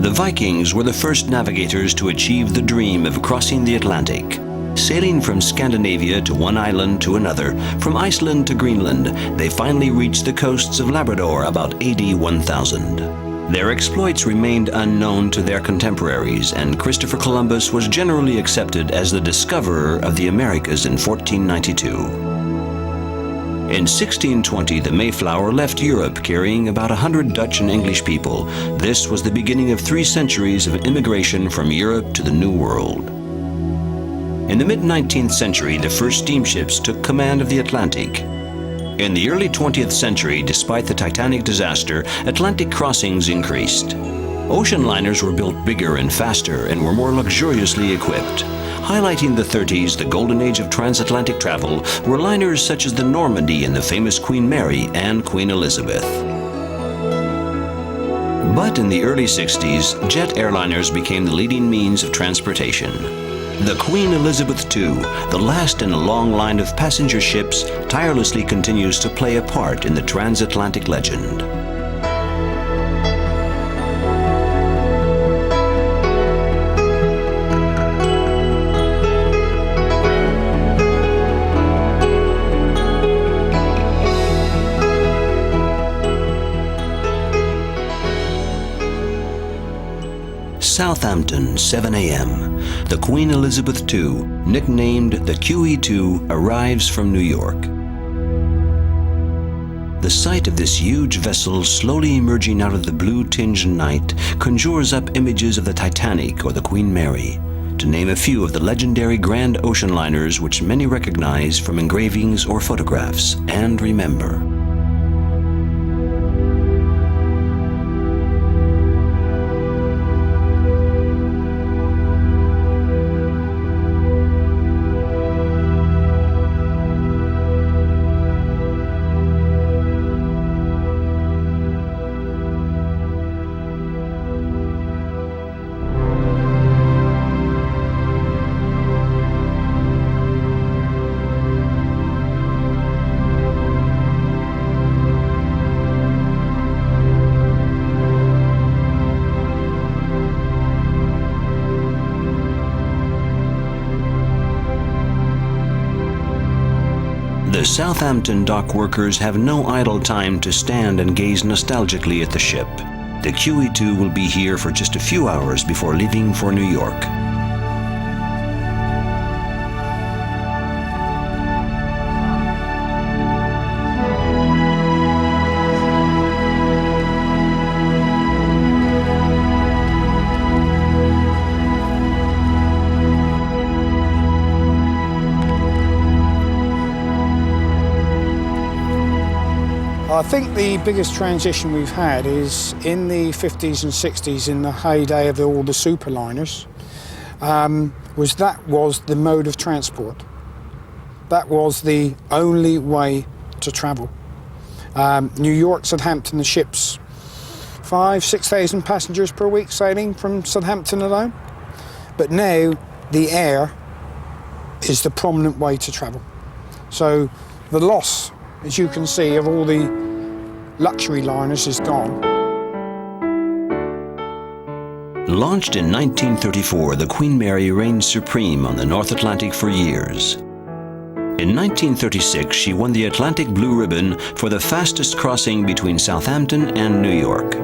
The Vikings were the first navigators to achieve the dream of crossing the Atlantic. Sailing from Scandinavia to one island to another, from Iceland to Greenland, they finally reached the coasts of Labrador about AD 1000. Their exploits remained unknown to their contemporaries, and Christopher Columbus was generally accepted as the discoverer of the Americas in 1492. In 1620, the Mayflower left Europe carrying about 100 Dutch and English people. This was the beginning of 3 centuries of immigration from Europe to the New World. In the mid-19th century, the first steamships took command of the Atlantic. In the early 20th century, despite the Titanic disaster, Atlantic crossings increased. Ocean liners were built bigger and faster and were more luxuriously equipped. Highlighting the 30s, the golden age of transatlantic travel, were liners such as the Normandy and the famous Queen Mary and Queen Elizabeth. But in the early 60s, jet airliners became the leading means of transportation. The Queen Elizabeth II, the last in a long line of passenger ships, tirelessly continues to play a part in the transatlantic legend. Southampton, 7 a.m. The Queen Elizabeth II, nicknamed the QE2, arrives from New York. The sight of this huge vessel slowly emerging out of the blue-tinged night conjures up images of the Titanic or the Queen Mary, to name a few of the legendary grand ocean liners which many recognize from engravings or photographs and remember. The Southampton dock workers have no idle time to stand and gaze nostalgically at the ship. The QE2 will be here for just a few hours before leaving for New York. I think the biggest transition we've had is in the 50s and 60s, in the heyday of all the superliners, was the mode of transport. That was the only way to travel. New York, Southampton, the ships, 5,000–6,000 passengers per week sailing from Southampton alone. But now the air is the prominent way to travel. So the loss, as you can see, of all the luxury liners is gone. Launched in 1934, the Queen Mary reigned supreme on the North Atlantic for years. In 1936, she won the Atlantic Blue Ribbon for the fastest crossing between Southampton and New York.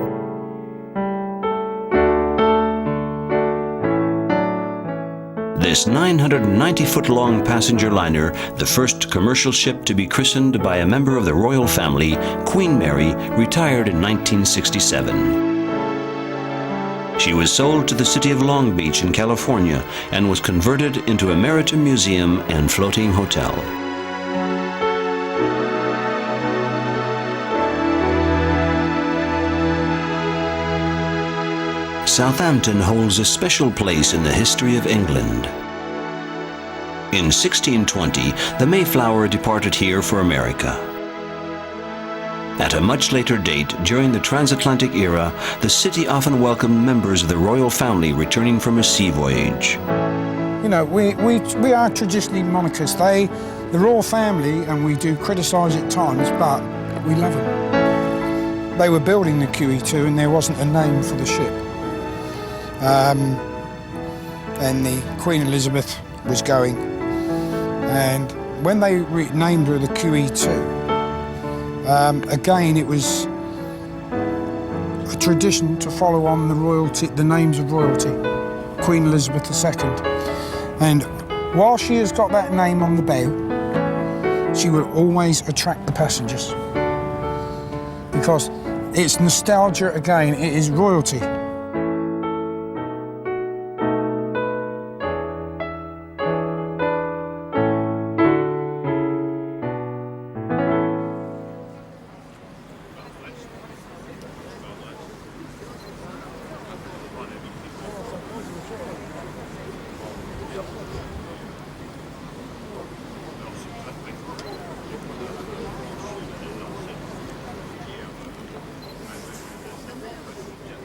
This 990-foot-long passenger liner, the first commercial ship to be christened by a member of the royal family, Queen Mary, retired in 1967. She was sold to the city of Long Beach in California and was converted into a Maritime Museum and floating hotel. Southampton holds a special place in the history of England. In 1620, the Mayflower departed here for America. At a much later date, during the transatlantic era, the city often welcomed members of the royal family returning from a sea voyage. You know, we are traditionally monarchists. The royal family, and we do criticise at times, but we love them. They were building the QE2 and there wasn't a name for the ship. and the Queen Elizabeth was going. And when they named her the QE2, again it was a tradition to follow on the names of royalty, Queen Elizabeth II. And while she has got that name on the bow, she will always attract the passengers, because it's nostalgia again, it is royalty.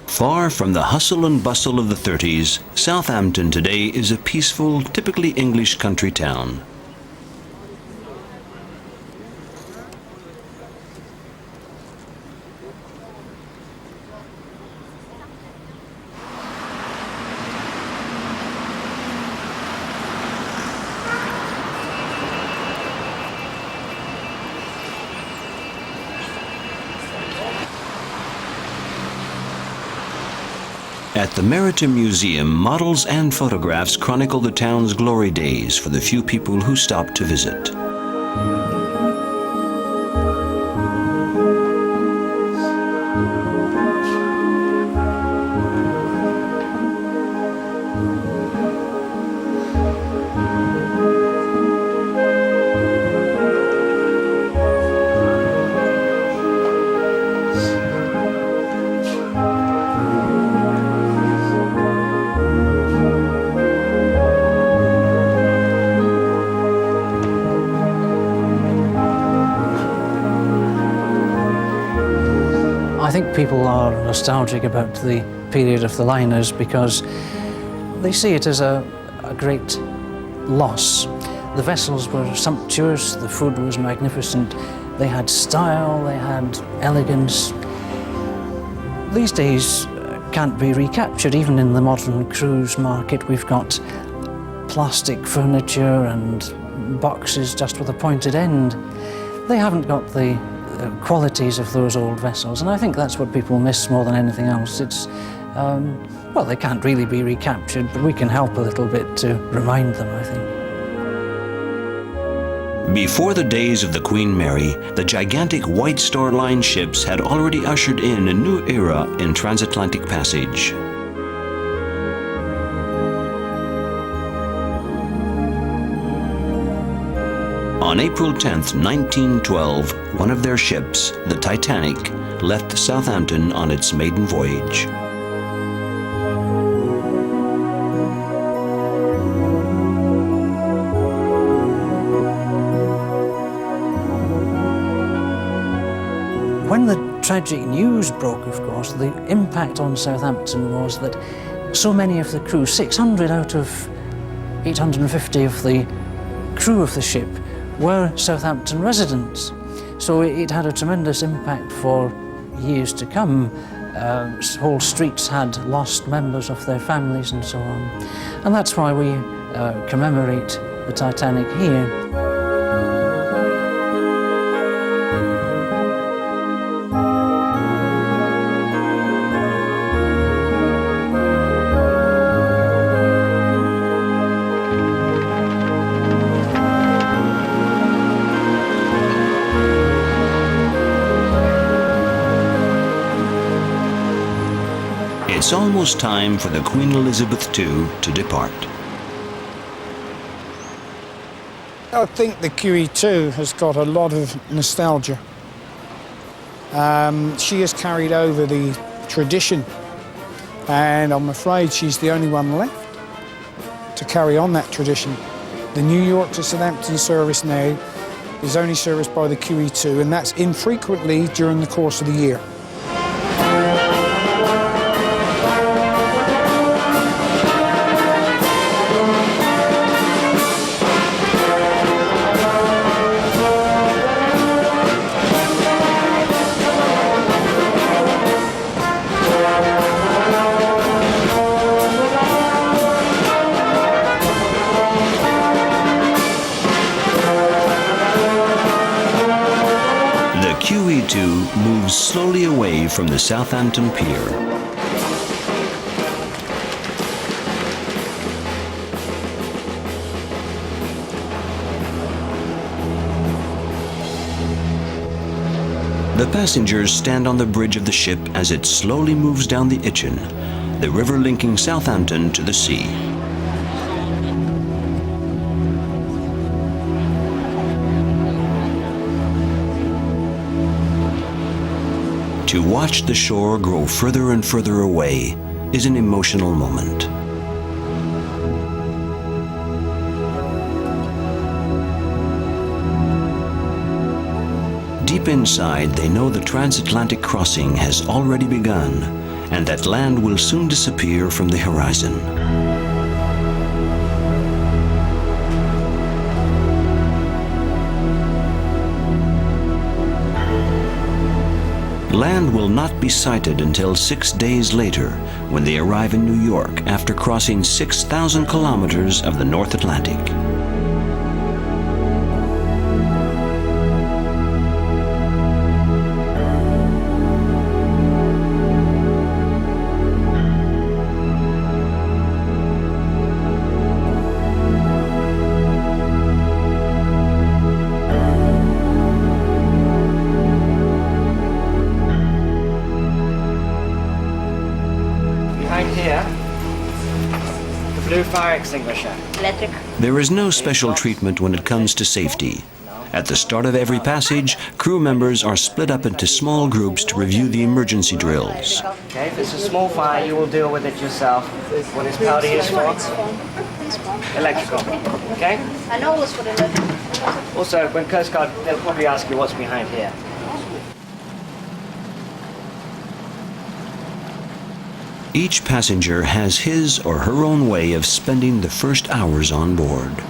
Far from the hustle and bustle of the 30s, Southampton today is a peaceful, typically English country town. At the Maritime Museum, models and photographs chronicle the town's glory days for the few people who stop to visit. I think people are nostalgic about the period of the liners because they see it as a great loss. The vessels were sumptuous, the food was magnificent, they had style, they had elegance. These days can't be recaptured. Even in the modern cruise market, we've got plastic furniture and boxes just with a pointed end. They haven't got the qualities of those old vessels, and I think that's what people miss more than anything else. It's, well, they can't really be recaptured, but we can help a little bit to remind them, I think. Before the days of the Queen Mary, the gigantic White Star Line ships had already ushered in a new era in transatlantic passage. On April 10, 1912, one of their ships, the Titanic, left Southampton on its maiden voyage. When the tragic news broke, of course, the impact on Southampton was that so many of the crew, 600 out of 850 of the crew of the ship, were Southampton residents. So it had a tremendous impact for years to come. Whole streets had lost members of their families and so on. And that's why we commemorate the Titanic here. It's almost time for the Queen Elizabeth II to depart. I think the QE2 has got a lot of nostalgia. She has carried over the tradition, and I'm afraid she's the only one left to carry on that tradition. The New York to Southampton service now is only serviced by the QE2, and that's infrequently during the course of the year. 22 moves slowly away from the Southampton pier. The passengers stand on the bridge of the ship as it slowly moves down the Itchen, the river linking Southampton to the sea. To watch the shore grow further and further away is an emotional moment. Deep inside, they know the transatlantic crossing has already begun and that land will soon disappear from the horizon. Land will not be sighted until 6 days later, when they arrive in New York after crossing 6,000 kilometers of the North Atlantic. Here, the blue fire extinguisher. Electric. There is no special treatment when it comes to safety. At the start of every passage, crew members are split up into small groups to review the emergency drills. Okay, if it's a small fire, you will deal with it yourself. What is powder used for? Electrical. Okay? I know it's for the electrical. Also, when Coast Guard, they'll probably ask you what's behind here. Each passenger has his or her own way of spending the first hours on board.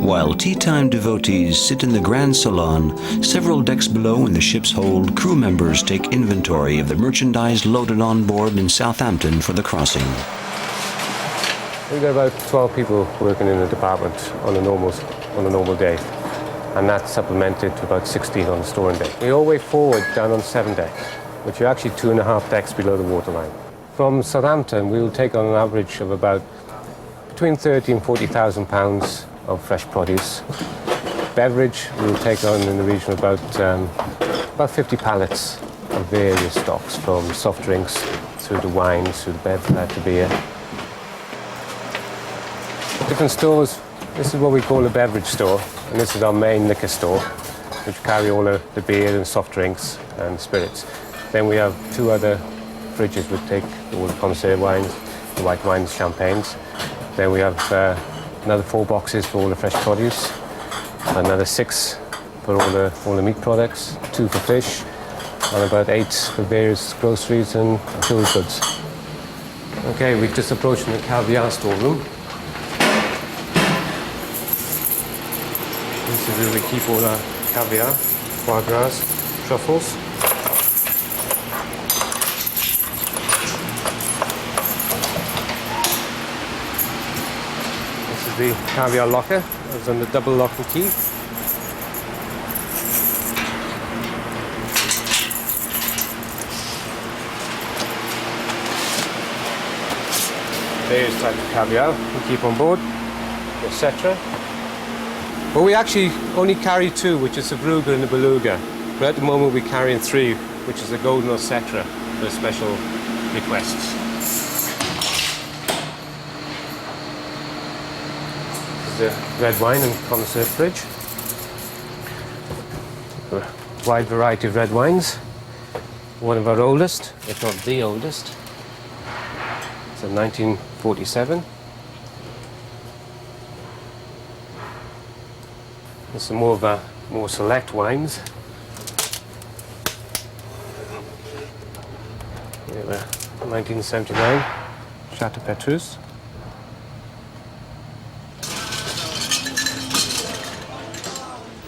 While tea-time devotees sit in the Grand Salon, several decks below in the ship's hold, crew members take inventory of the merchandise loaded on board in Southampton for the crossing. We've got about 12 people working in the department on a normal day, and that's supplemented to about 16 on the storing day. We all way forward down on 7 decks, which are actually 2.5 decks below the waterline. From Southampton, we will take on an average of about between 30 and 40,000 pounds of fresh produce. Beverage, we will take on in the region of about 50 pallets of various stocks, from soft drinks through to wines, through to beer. Different stores. This is what we call a beverage store, and this is our main liquor store, which carry all the beer and soft drinks and spirits. Then we have 2 other fridges which take all the conserve wines, the white wines, champagnes. Then we have another 4 boxes for all the fresh produce, another 6 for all the meat products, 2 for fish, and about 8 for various groceries and tool goods. Okay, we've just approached the caviar storeroom. This is where we keep all our caviar, foie gras, truffles. This is the caviar locker. It's on the double lock and key. Various types of caviar we keep on board, etc. But we actually only carry 2, which is the Beluga and the Beluga. But at the moment we're carrying 3, which is the Golden Ossetra for special requests. This is the red wine and connoisseur fridge. A wide variety of red wines. One of our oldest, if not the oldest. It's a 1947. There's some more select wines. We have a 1979 Chateau Petrus.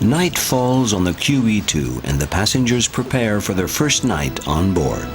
Night falls on the QE2 and the passengers prepare for their first night on board.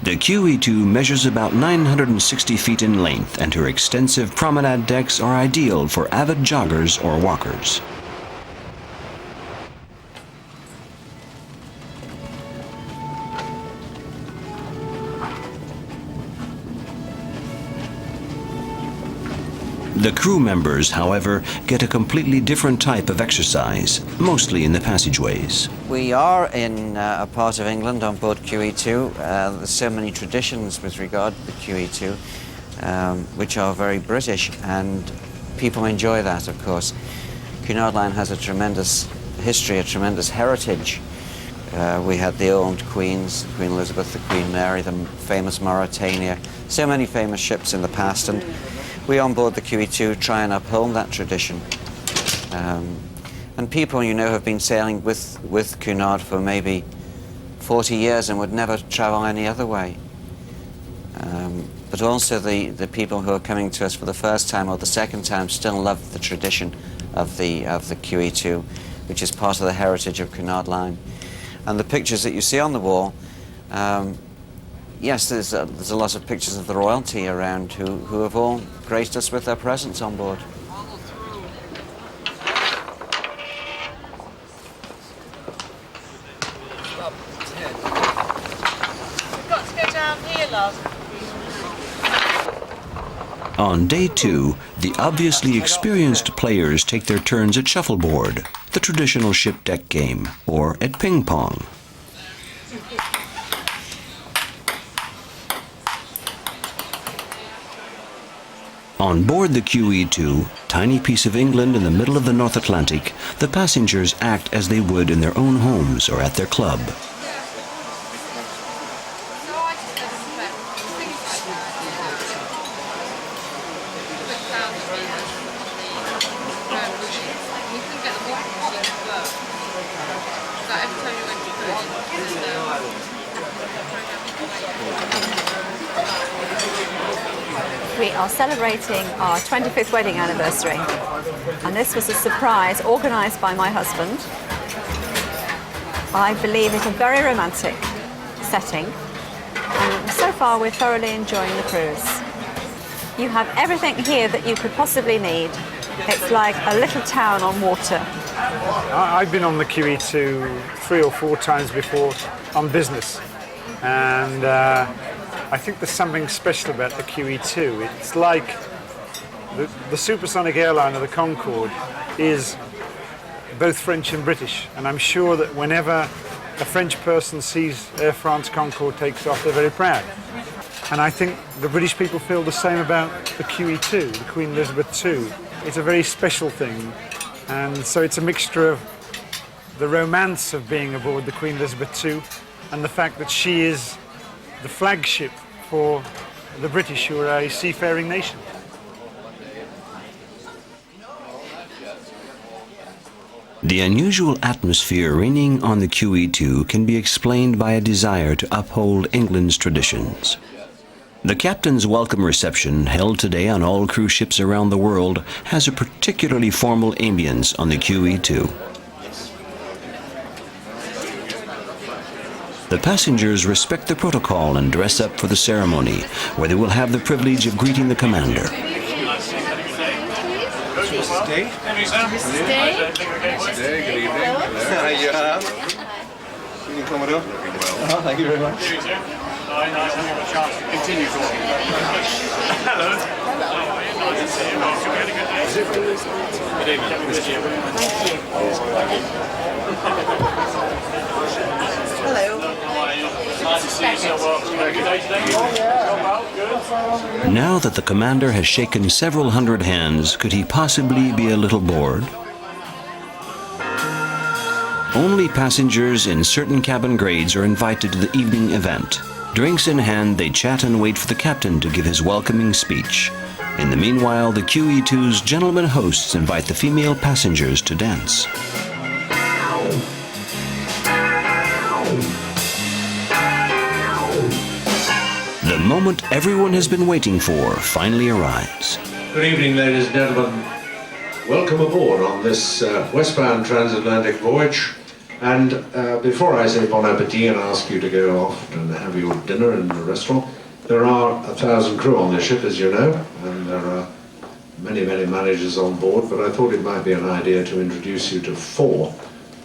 The QE2 measures about 960 feet in length, and her extensive promenade decks are ideal for avid joggers or walkers. The crew members, however, get a completely different type of exercise, mostly in the passageways. We are in a part of England on board QE2. There's so many traditions with regard to the QE2, which are very British, and people enjoy that, of course. Cunard Line has a tremendous history, a tremendous heritage. We had the old queens, Queen Elizabeth, the Queen Mary, the famous Mauritania, so many famous ships in the past, and we on board the QE2 try and uphold that tradition. And people, you know, have been sailing with Cunard for maybe 40 years and would never travel any other way. But also the people who are coming to us for the first time or the second time still love the tradition of the QE2, which is part of the heritage of Cunard Line. And the pictures that you see on the wall, yes, there's a lot of pictures of the royalty around who have all graced us with their presence on board. We've got to go down here, love. On day 2, the obviously experienced players take their turns at shuffleboard, the traditional ship deck game, or at ping pong. On board the QE2, tiny piece of England in the middle of the North Atlantic, the passengers act as they would in their own homes or at their club. We are celebrating our 25th wedding anniversary, and this was a surprise organised by my husband. I believe it's a very romantic setting, and so far we're thoroughly enjoying the cruise. You have everything here that you could possibly need. It's like a little town on water. I've been on the QE2 3 or 4 times before on business, and I think there's something special about the QE2. It's like the supersonic airliner, the Concorde, is both French and British, and I'm sure that whenever a French person sees Air France Concorde takes off, they're very proud. And I think the British people feel the same about the QE2, the Queen Elizabeth II. It's a very special thing, and so it's a mixture of the romance of being aboard the Queen Elizabeth II and the fact that she is the flagship for the British, who are a seafaring nation. The unusual atmosphere reigning on the QE2 can be explained by a desire to uphold England's traditions. The captain's welcome reception, held today on all cruise ships around the world, has a particularly formal ambience on the QE2. The passengers respect the protocol and dress up for the ceremony, where they will have the privilege of greeting the commander. Stay. Good evening. Hello. You have. Can you come up? Oh, thank you very much. Nice having a chance to continue talking. Hello. Good evening. Now that the commander has shaken several hundred hands, could he possibly be a little bored? Only passengers in certain cabin grades are invited to the evening event. Drinks in hand, they chat and wait for the captain to give his welcoming speech. In the meanwhile, the QE2's gentlemen hosts invite the female passengers to dance. The moment everyone has been waiting for finally arrives. Good evening, ladies and gentlemen. Welcome aboard on this westbound transatlantic voyage. And before I say bon appetit and ask you to go off and have your dinner in the restaurant, there are 1,000 crew on the ship, as you know, and there are many, many managers on board, but I thought it might be an idea to introduce you to 4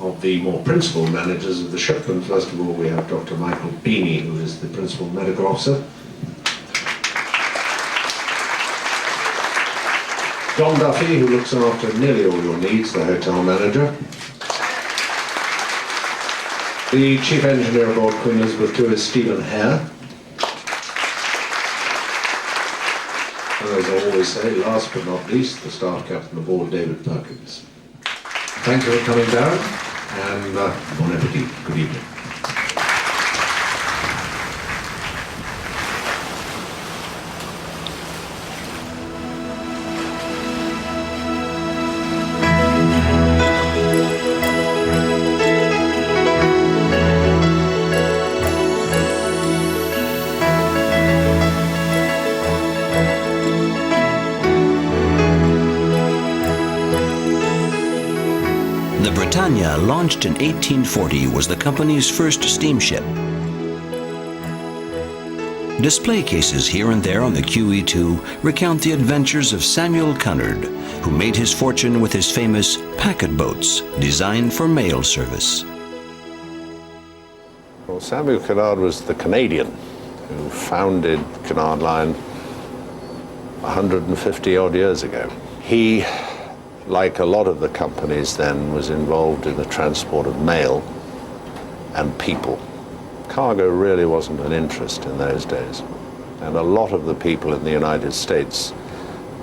of the more principal managers of the ship. And first of all, we have Dr. Michael Beanie, who is the principal medical officer. John Duffy, who looks after nearly all your needs, the hotel manager. The chief engineer aboard Queen Elizabeth II is Stephen Hare. And as I always say, last but not least, the staff captain aboard, David Perkins. Thank you for coming down, and bon appetit. Good evening. Britannia, launched in 1840, was the company's first steamship. Display cases here and there on the QE2 recount the adventures of Samuel Cunard, who made his fortune with his famous packet boats designed for mail service. Well, Samuel Cunard was the Canadian who founded Cunard Line 150 odd years ago. He, like a lot of the companies then, was involved in the transport of mail and people. Cargo really wasn't an interest in those days. And a lot of the people in the United States,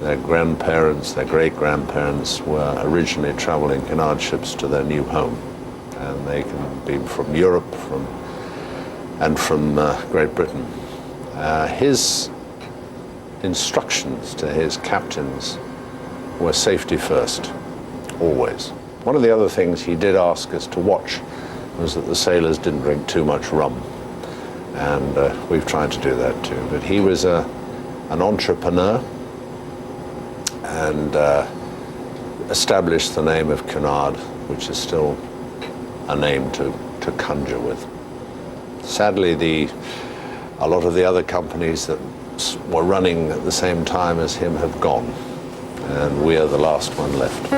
their grandparents, their great-grandparents, were originally traveling Cunard ships to their new home. And they can be from Europe and from Great Britain. His instructions to his captains were safety first, always. One of the other things he did ask us to watch was that the sailors didn't drink too much rum. And we've tried to do that too. But he was an entrepreneur and established the name of Cunard, which is still a name to conjure with. Sadly, a lot of the other companies that were running at the same time as him have gone, and we are the last one left.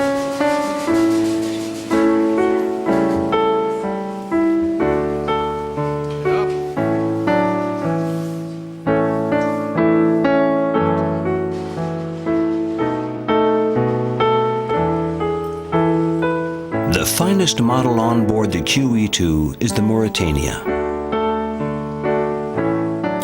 The finest model on board the QE2 is the Mauritania.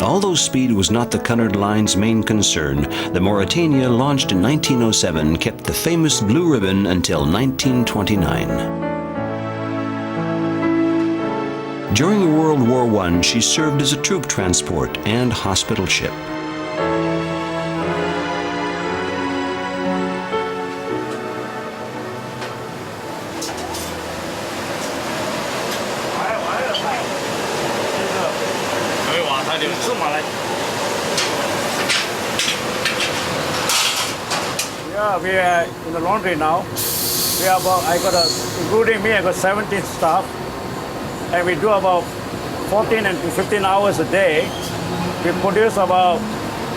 Although speed was not the Cunard Line's main concern, the Mauritania, launched in 1907, kept the famous blue ribbon until 1929. During World War I, she served as a troop transport and hospital ship. We are in the laundry now. We are including me, I got 17 staff, and we do about 14 and to 15 hours a day, we produce about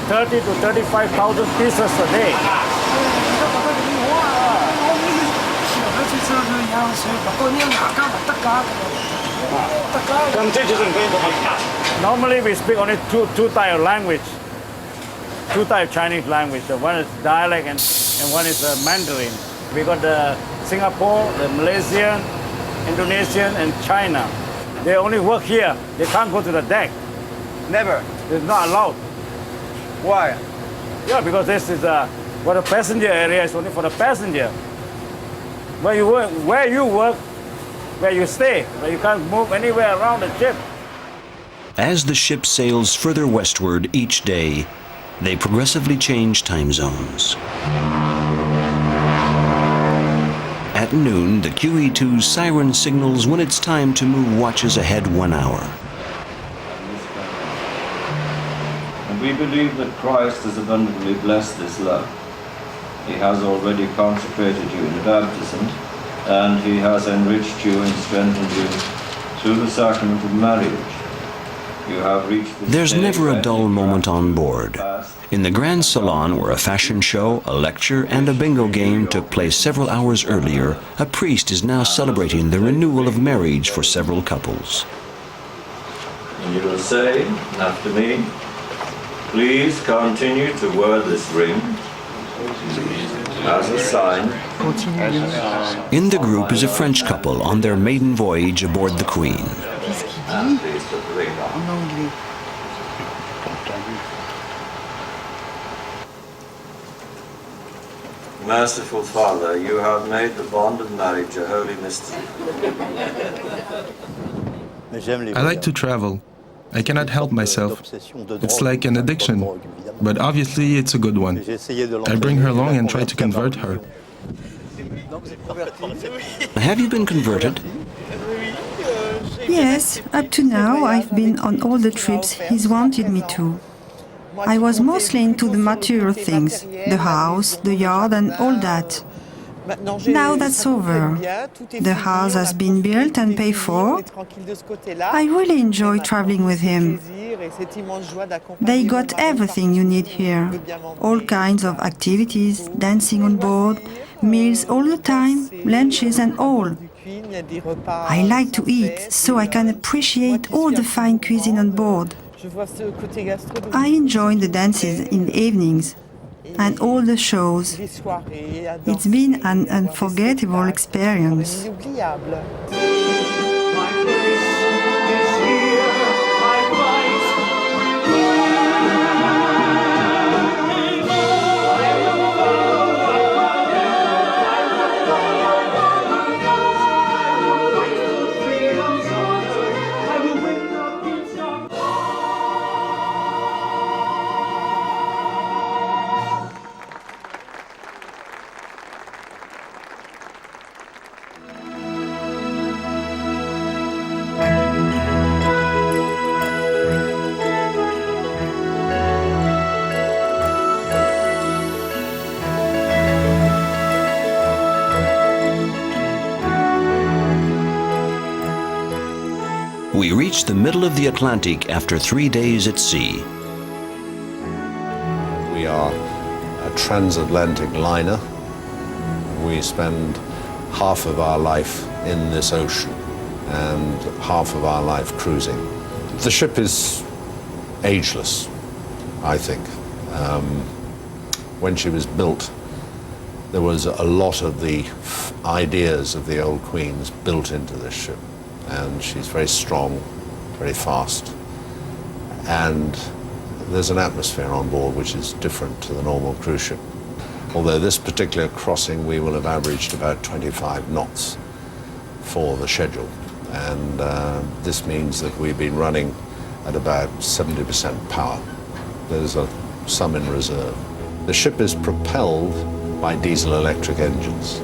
30 to 35,000 pieces a day. Normally we speak only two types of language, two types of Chinese language. So one is dialect and one is Mandarin. We got the Singapore, the Malaysian, Indonesian, and China. They only work here. They can't go to the deck. Never. It's not allowed. Why? Yeah, because this is for the passenger area. It's only for the passenger. Where you work, where you stay, but you can't move anywhere around the ship. As the ship sails further westward each day, they progressively change time zones. At noon, the QE2's siren signals when it's time to move watches ahead 1 hour. And we believe that Christ has abundantly blessed this love. He has already consecrated you in baptism, and he has enriched you and strengthened you through the sacrament of marriage. You have reached the There's never a dull moment on board. In the Grand Salon, where a fashion show, a lecture, and a bingo game took place several hours earlier, a priest is now celebrating the renewal of marriage for several couples. And you will say after me, please continue to wear this ring as a sign. In the group is a French couple on their maiden voyage aboard the Queen. And please put the ring on. Merciful Father, you have made the bond of marriage a holy mystery. I like to travel. I cannot help myself. It's like an addiction, but obviously it's a good one. I bring her along and try to convert her. Have you been converted? Yes, up to now I've been on all the trips he's wanted me to. I was mostly into the material things, the house, the yard and all that. Now that's over. The house has been built and paid for. I really enjoy traveling with him. They got everything you need here. All kinds of activities, dancing on board, meals all the time, lunches and all. I like to eat, so I can appreciate all the fine cuisine on board. I enjoy the dances in the evenings and all the shows. It's been an unforgettable experience. We reached the middle of the Atlantic after 3 days at sea. We are a transatlantic liner. We spend half of our life in this ocean and half of our life cruising. The ship is ageless, I think. When she was built, there was a lot of the ideas of the old Queens built into this ship. And she's very strong, very fast. And there's an atmosphere on board which is different to the normal cruise ship. Although this particular crossing, we will have averaged about 25 knots for the schedule. And this means that we've been running at about 70% power. There's some in reserve. The ship is propelled by diesel-electric engines.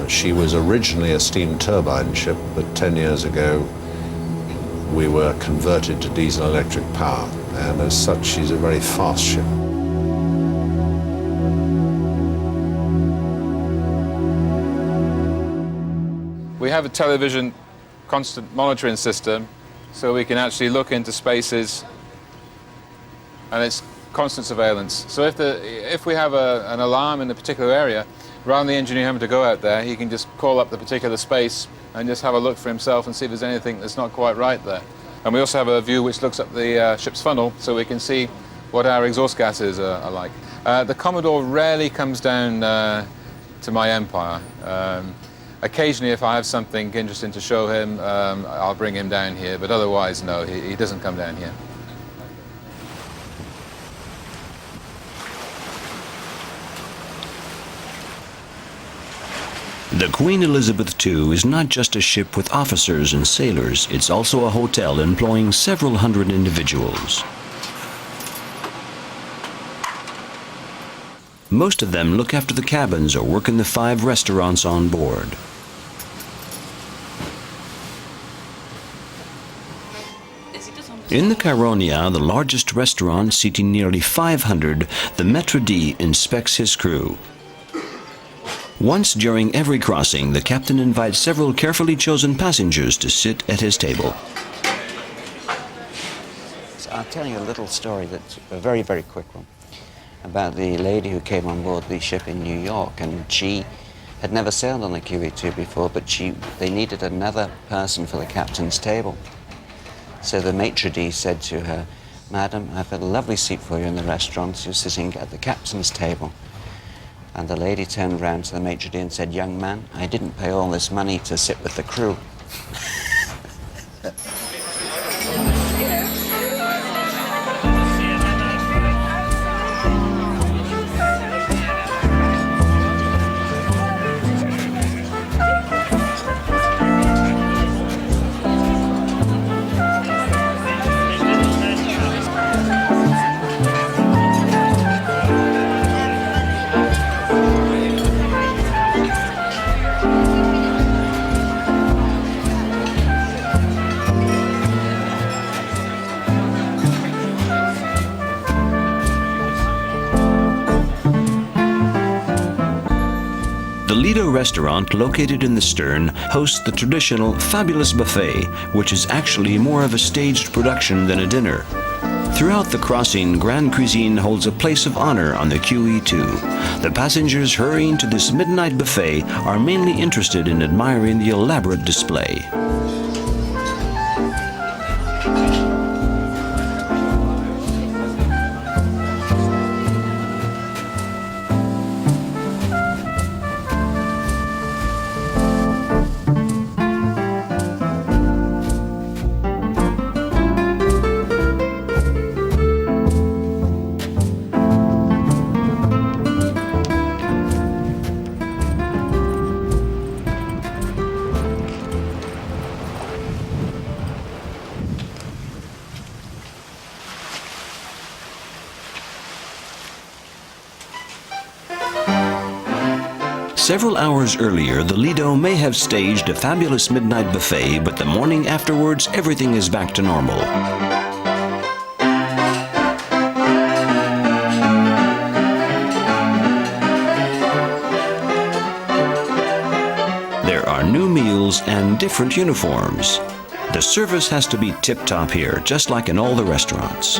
She was originally a steam turbine ship, but 10 years ago we were converted to diesel-electric power, and as such she's a very fast ship. We have a television constant monitoring system so we can actually look into spaces, and it's constant surveillance. So if we have an alarm in a particular area, rather than the engineer having to go out there, he can just call up the particular space and just have a look for himself and see if there's anything that's not quite right there. And we also have a view which looks up the ship's funnel, so we can see what our exhaust gases are like. The Commodore rarely comes down to my empire. Occasionally, if I have something interesting to show him, I'll bring him down here, but otherwise, no, he doesn't come down here. The Queen Elizabeth II is not just a ship with officers and sailors, it's also a hotel employing several hundred individuals. Most of them look after the cabins or work in the 5 restaurants on board. In the Caronia, the largest restaurant seating nearly 500, the Maître d' inspects his crew. Once during every crossing, the captain invites several carefully chosen passengers to sit at his table. So I'll tell you a little story that's a very, very quick one about the lady who came on board the ship in New York, and she had never sailed on the QE2 before, but they needed another person for the captain's table. So the maitre d' said to her, "Madam, I've got a lovely seat for you in the restaurant. You're sitting at the captain's table." And the lady turned round to the maitre d' and said, "Young man, I didn't pay all this money to sit with the crew." The Lido restaurant, located in the stern, hosts the traditional fabulous buffet, which is actually more of a staged production than a dinner. Throughout the crossing, Grand Cuisine holds a place of honor on the QE2. The passengers hurrying to this midnight buffet are mainly interested in admiring the elaborate display. Several hours earlier, the Lido may have staged a fabulous midnight buffet, but the morning afterwards, everything is back to normal. There are new meals and different uniforms. The service has to be tip-top here, just like in all the restaurants.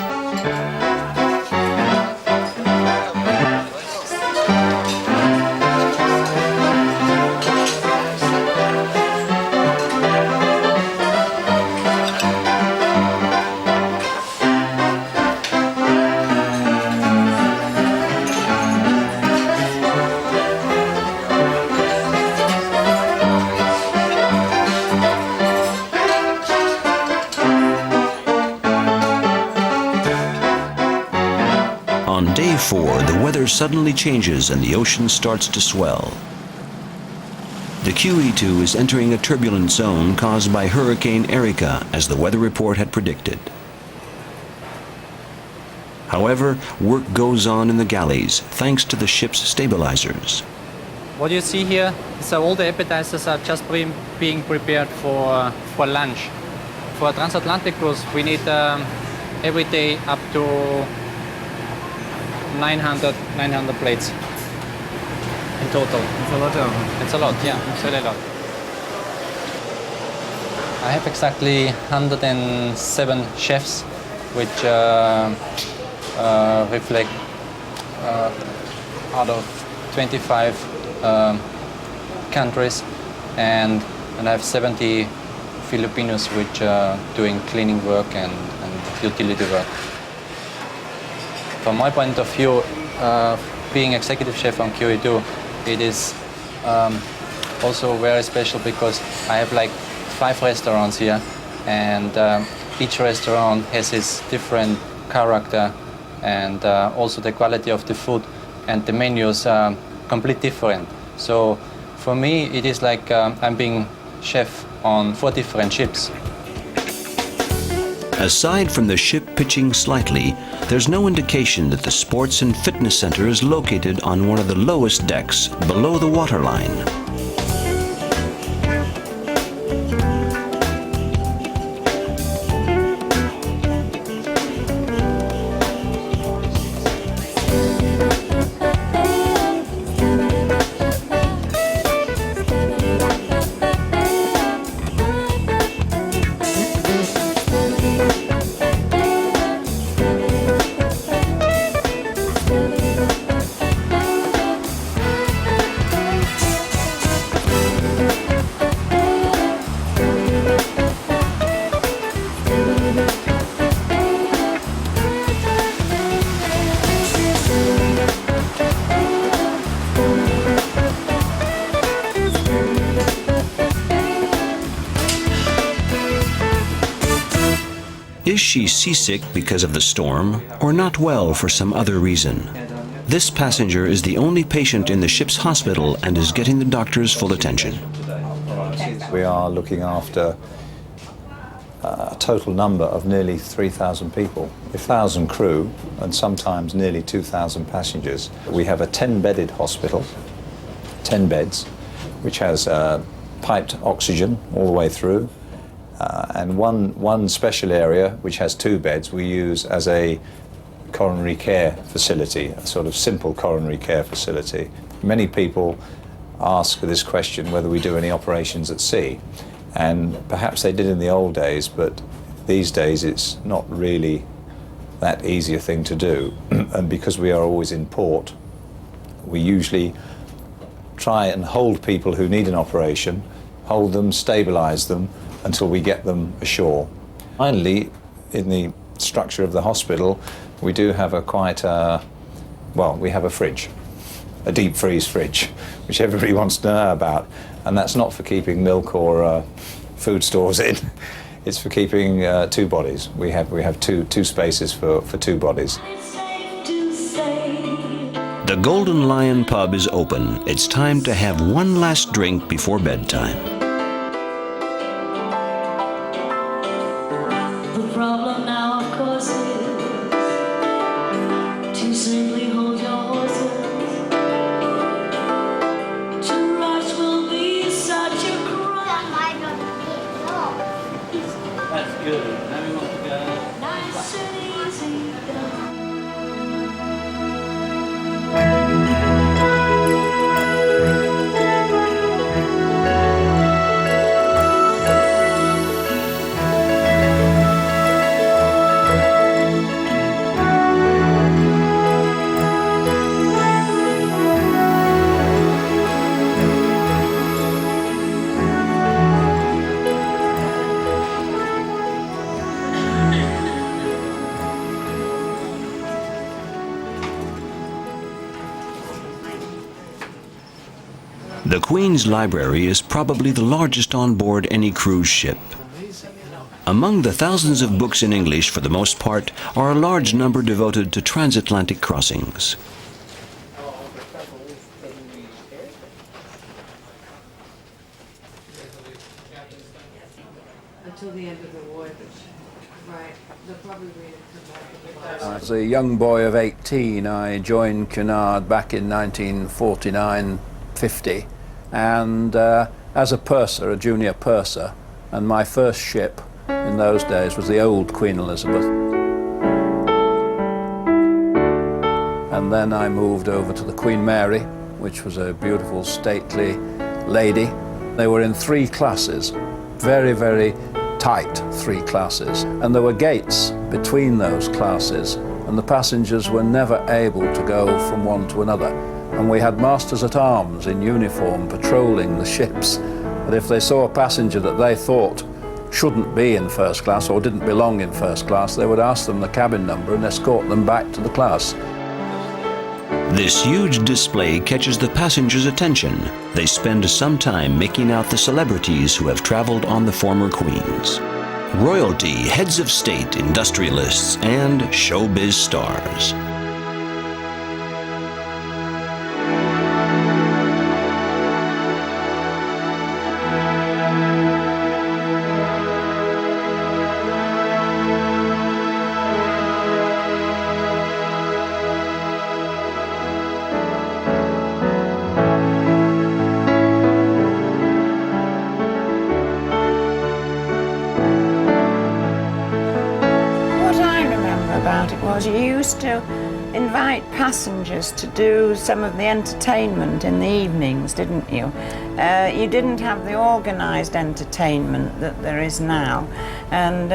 On day 4, the weather suddenly changes and the ocean starts to swell. The QE2 is entering a turbulent zone caused by Hurricane Erika, as the weather report had predicted. However, work goes on in the galleys thanks to the ship's stabilizers. What you see here is all the appetizers are just being prepared for lunch. For a transatlantic cruise, we need every day up to 900 plates in total. It's a lot, It's a lot, yeah, it's really a lot. I have exactly 107 chefs, which reflect out of 25 countries, and I have 70 Filipinos which are doing cleaning work and utility work. From my point of view, being executive chef on QE2, it is also very special because I have like 5 restaurants here, and each restaurant has its different character, and also the quality of the food and the menus are completely different. So for me, it is like I'm being chef on 4 different ships. Aside from the ship pitching slightly, there's no indication that the sports and fitness center is located on one of the lowest decks below the waterline. Is she seasick because of the storm, or not well for some other reason? This passenger is the only patient in the ship's hospital and is getting the doctor's full attention. We are looking after a total number of nearly 3,000 people, 1,000 crew, and sometimes nearly 2,000 passengers. We have a 10-bedded hospital, 10 beds, which has piped oxygen all the way through. And one special area, which has 2 beds, we use as a coronary care facility, a sort of simple coronary care facility. Many people ask this question whether we do any operations at sea. And perhaps they did in the old days, but these days it's not really that easy a thing to do. And because we are always in port, we usually try and hold people who need an operation, hold them, stabilize them, until we get them ashore. Finally, in the structure of the hospital, we do have we have a fridge, a deep freeze fridge, which everybody wants to know about. And that's not for keeping milk or food stores in. It's for keeping 2 bodies. We have two spaces for 2 bodies. The Golden Lion pub is open. It's time to have one last drink before bedtime. The Queen's Library is probably the largest on board any cruise ship. Among the thousands of books in English, for the most part, are a large number devoted to transatlantic crossings. Until the end of the voyage. Right. They'll probably read it. As a young boy of 18, I joined Cunard back in 1949-50, and as a purser, a junior purser, and my first ship in those days was the old Queen Elizabeth. And then I moved over to the Queen Mary, which was a beautiful, stately lady. They were in 3 classes, very, very tight 3 classes, and there were gates between those classes, and the passengers were never able to go from one to another. And we had masters-at-arms in uniform patrolling the ships, and if they saw a passenger that they thought shouldn't be in first class or didn't belong in first class, they would ask them the cabin number and escort them back to the class. This huge display catches the passengers' attention. They spend some time making out the celebrities who have traveled on the former queens. Royalty, heads of state, industrialists, and showbiz stars. You used to invite passengers to do some of the entertainment in the evenings, didn't you? You didn't have the organised entertainment that there is now. And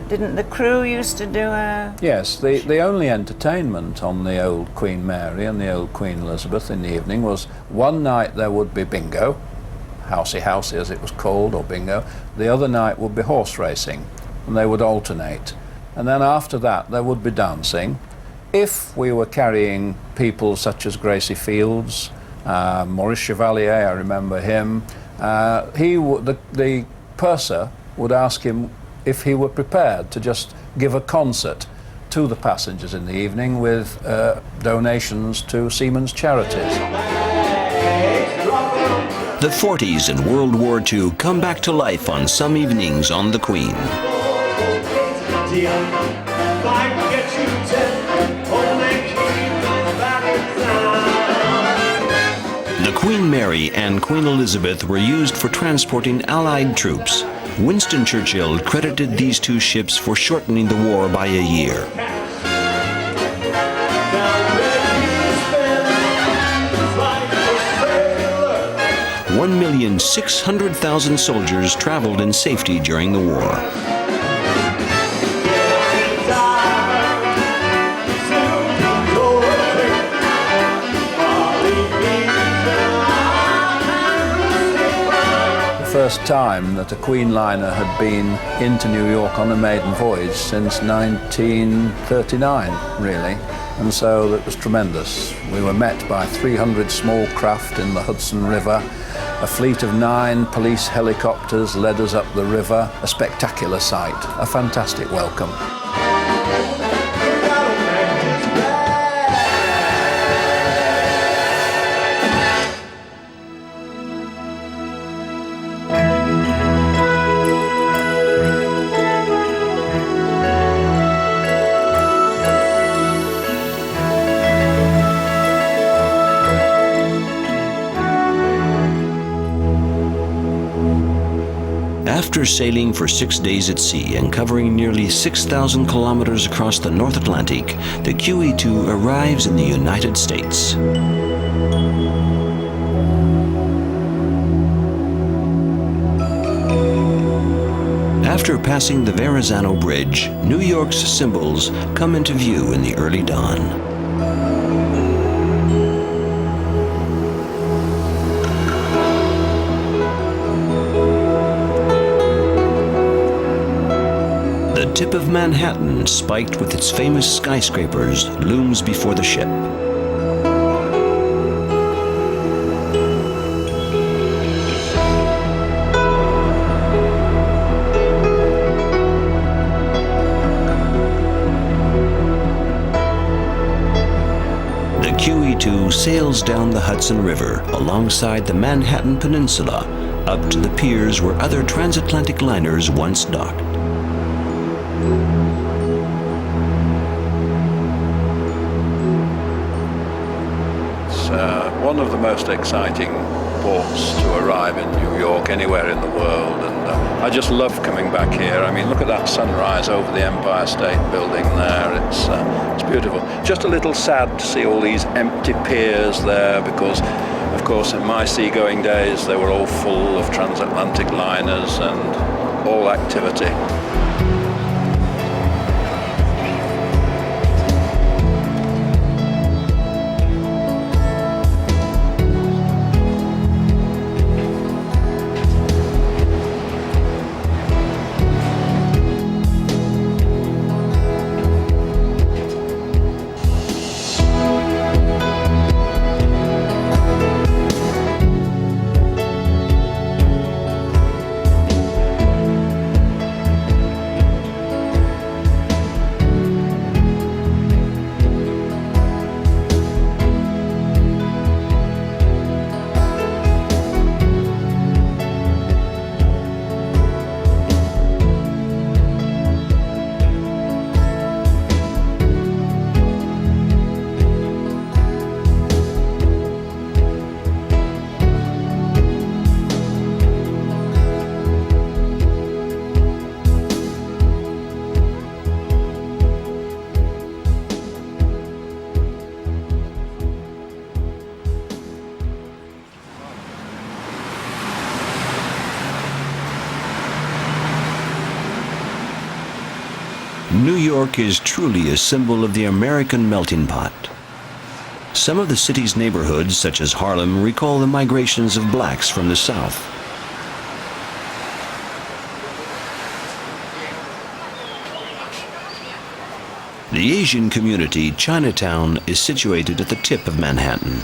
didn't the crew used to do a... Yes, the only entertainment on the old Queen Mary and the old Queen Elizabeth in the evening was one night there would be bingo, housey as it was called, or bingo. The other night would be horse racing, and they would alternate. And then after that there would be dancing. If we were carrying people such as Gracie Fields, Maurice Chevalier, I remember him, the purser would ask him if he were prepared to just give a concert to the passengers in the evening with donations to Seamen's Charities. The 40s and World War II come back to life on some evenings on the Queen. The Queen Mary and Queen Elizabeth were used for transporting Allied troops. Winston Churchill credited these 2 ships for shortening the war by a year. 1,600,000 soldiers traveled in safety during the war. First time that a Queen liner had been into New York on a maiden voyage since 1939, really, and so that was tremendous. We were met by 300 small craft in the Hudson River. A fleet of 9 police helicopters led us up the river. A spectacular sight, a fantastic welcome. After sailing for 6 days at sea and covering nearly 6,000 kilometers across the North Atlantic, the QE2 arrives in the United States. After passing the Verrazano Bridge, New York's symbols come into view in the early dawn. The tip of Manhattan, spiked with its famous skyscrapers, looms before the ship. The QE2 sails down the Hudson River alongside the Manhattan Peninsula, up to the piers where other transatlantic liners once docked. One of the most exciting ports to arrive in New York, anywhere in the world, and I just love coming back here. I mean, look at that sunrise over the Empire State Building there. It's beautiful. Just a little sad to see all these empty piers there because, of course, in my seagoing days, they were all full of transatlantic liners, and all activity. New York is truly a symbol of the American melting pot. Some of the city's neighborhoods, such as Harlem, recall the migrations of blacks from the South. The Asian community, Chinatown, is situated at the tip of Manhattan.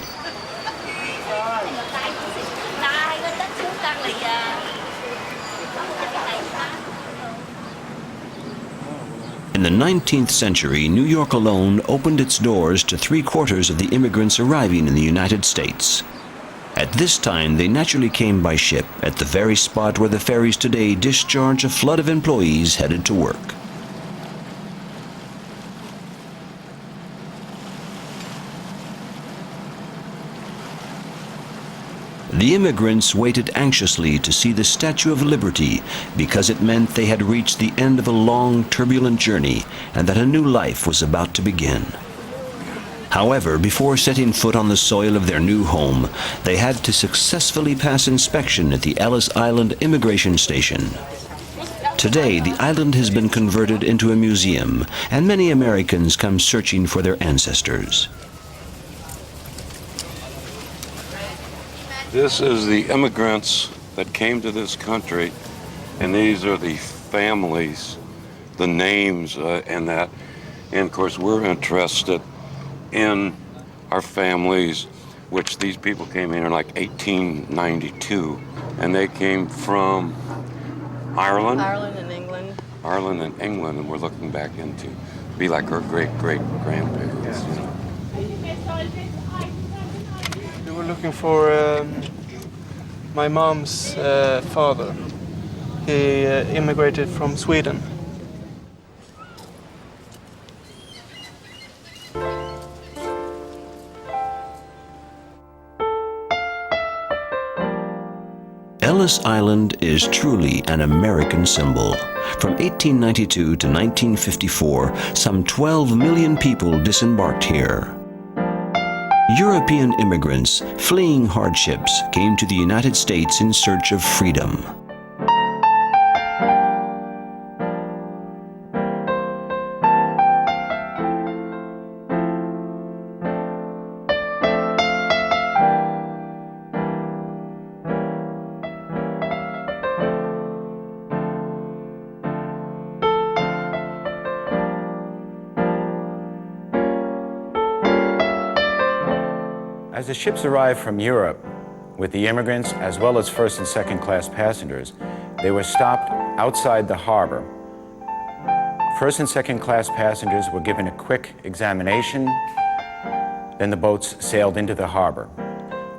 In the 19th century, New York alone opened its doors to 3/4 of the immigrants arriving in the United States. At this time, they naturally came by ship at the very spot where the ferries today discharge a flood of employees headed to work. The immigrants waited anxiously to see the Statue of Liberty because it meant they had reached the end of a long, turbulent journey and that a new life was about to begin. However, before setting foot on the soil of their new home, they had to successfully pass inspection at the Ellis Island immigration station. Today, the island has been converted into a museum, and many Americans come searching for their ancestors. This is the immigrants that came to this country, and these are the families, the names and that. And of course, we're interested in our families, which these people came in like 1892, and they came from Ireland. Ireland and England. Ireland and England, and we're looking back into be like our great-great-grandparents. You know. We were looking for my mom's father. He immigrated from Sweden. Ellis Island is truly an American symbol. From 1892 to 1954, some 12 million people disembarked here. European immigrants fleeing hardships came to the United States in search of freedom. As the ships arrived from Europe with the immigrants as well as first and second class passengers, they were stopped outside the harbor. First and second class passengers were given a quick examination, then the boats sailed into the harbor.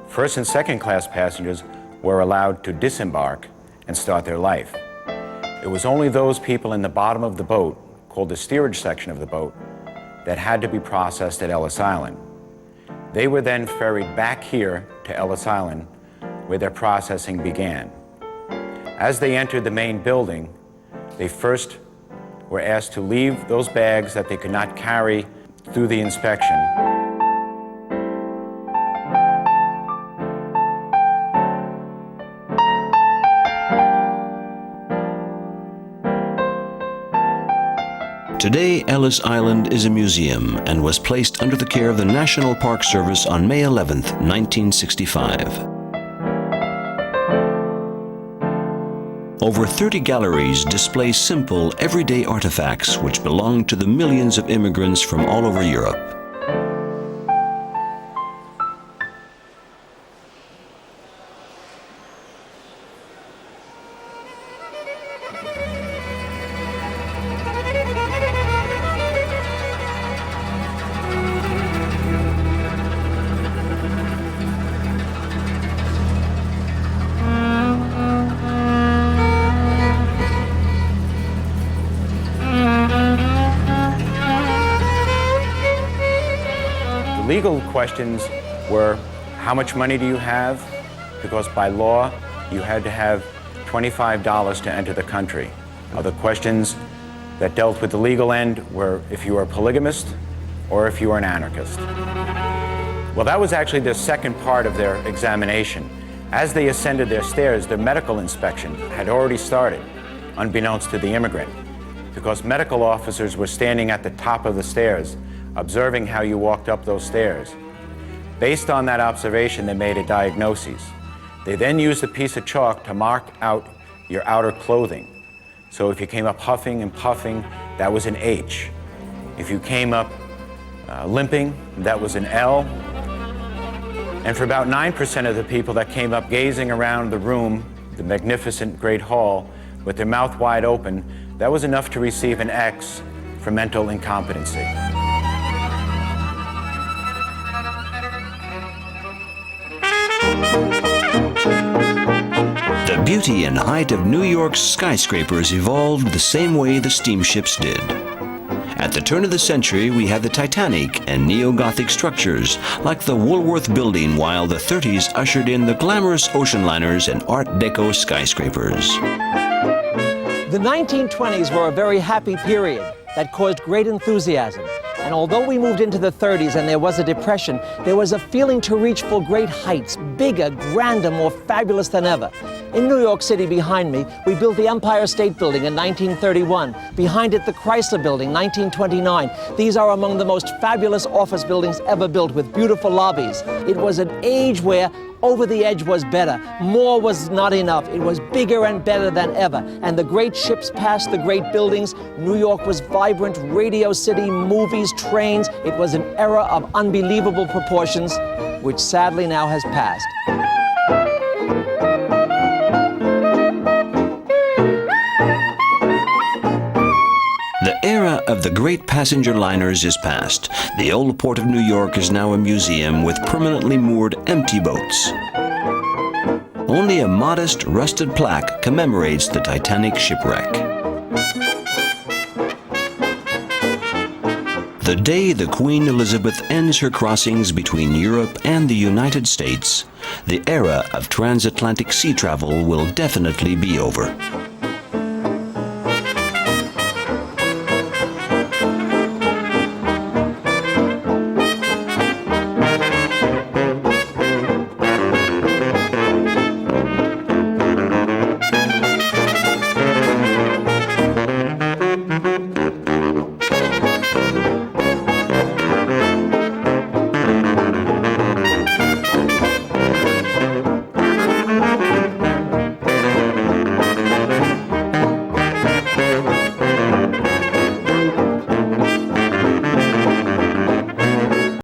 First and second class passengers were allowed to disembark and start their life. It was only those people in the bottom of the boat, called the steerage section of the boat, that had to be processed at Ellis Island. They were then ferried back here to Ellis Island, where their processing began. As they entered the main building, they first were asked to leave those bags that they could not carry through the inspection. Today, Ellis Island is a museum and was placed under the care of the National Park Service on May 11, 1965. Over 30 galleries display simple, everyday artifacts which belong to the millions of immigrants from all over Europe. Legal questions were, how much money do you have? Because by law, you had to have $25 to enter the country. Other questions that dealt with the legal end were if you were a polygamist or if you were an anarchist. Well, that was actually the second part of their examination. As they ascended their stairs, their medical inspection had already started, unbeknownst to the immigrant, because medical officers were standing at the top of the stairs observing how you walked up those stairs. Based on that observation, they made a diagnosis. They then used a piece of chalk to mark out your outer clothing. So if you came up huffing and puffing, that was an H. If you came up limping, that was an L. And for about 9% of the people that came up gazing around the room, the magnificent great hall, with their mouth wide open, that was enough to receive an X for mental incompetency. The beauty and height of New York's skyscrapers evolved the same way the steamships did. At the turn of the century, we had the Titanic and neo-Gothic structures, like the Woolworth Building, while the 30s ushered in the glamorous ocean liners and Art Deco skyscrapers. The 1920s were a very happy period that caused great enthusiasm. And although we moved into the 30s and there was a depression, there was a feeling to reach for great heights, bigger, grander, more fabulous than ever. In New York City behind me, we built the Empire State Building in 1931. Behind it, the Chrysler Building, 1929. These are among the most fabulous office buildings ever built with beautiful lobbies. It was an age where over the edge was better. More was not enough. It was bigger and better than ever. And the great ships passed the great buildings. New York was vibrant, Radio City, movies, trains. It was an era of unbelievable proportions, which sadly now has passed. The era of the great passenger liners is past. The old port of New York is now a museum with permanently moored empty boats. Only a modest rusted plaque commemorates the Titanic shipwreck. The day the Queen Elizabeth ends her crossings between Europe and the United States, the era of transatlantic sea travel will definitely be over.